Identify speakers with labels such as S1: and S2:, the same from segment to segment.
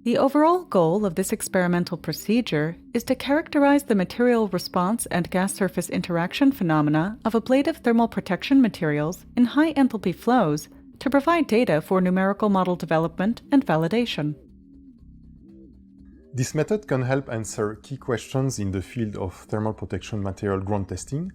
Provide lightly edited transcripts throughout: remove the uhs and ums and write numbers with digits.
S1: The overall goal of this experimental procedure is to characterize the material response and gas surface interaction phenomena of ablative thermal protection materials in high enthalpy flows to provide data for numerical model development and validation.
S2: This method can help answer key questions in the field of thermal protection material ground testing,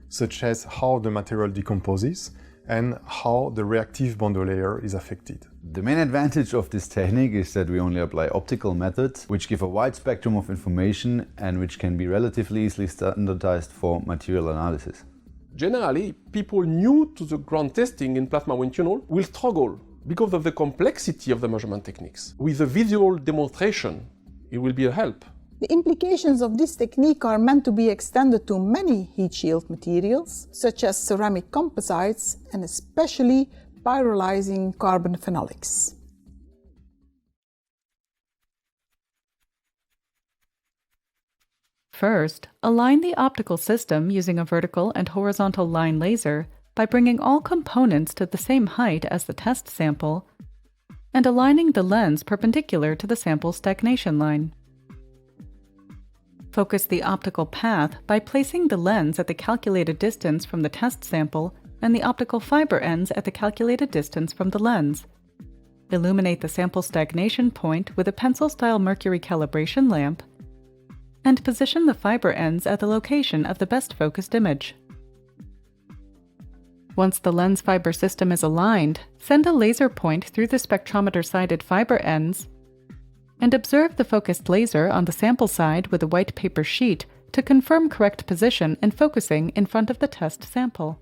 S2: such as how the material decomposes and how the reactive boundary layer is affected.
S3: The main advantage of this technique is that we only apply optical methods, which give a wide spectrum of information and which can be relatively easily standardized for material analysis.
S4: Generally, people new to the ground testing in plasma wind tunnel will struggle because of the complexity of the measurement techniques. With a visual demonstration, it will be a help.
S5: The implications of this technique are meant to be extended to many heat shield materials, such as ceramic composites and especially pyrolyzing carbon phenolics.
S1: First, align the optical system using a vertical and horizontal line laser by bringing all components to the same height as the test sample and aligning the lens perpendicular to the sample's stagnation line. Focus the optical path by placing the lens at the calculated distance from the test sample and the optical fiber ends at the calculated distance from the lens. Illuminate the sample stagnation point with a pencil-style mercury calibration lamp and position the fiber ends at the location of the best focused image. Once the lens fiber system is aligned, send a laser point through the spectrometer-sided fiber ends and observe the focused laser on the sample side with a white paper sheet to confirm correct position and focusing in front of the test sample.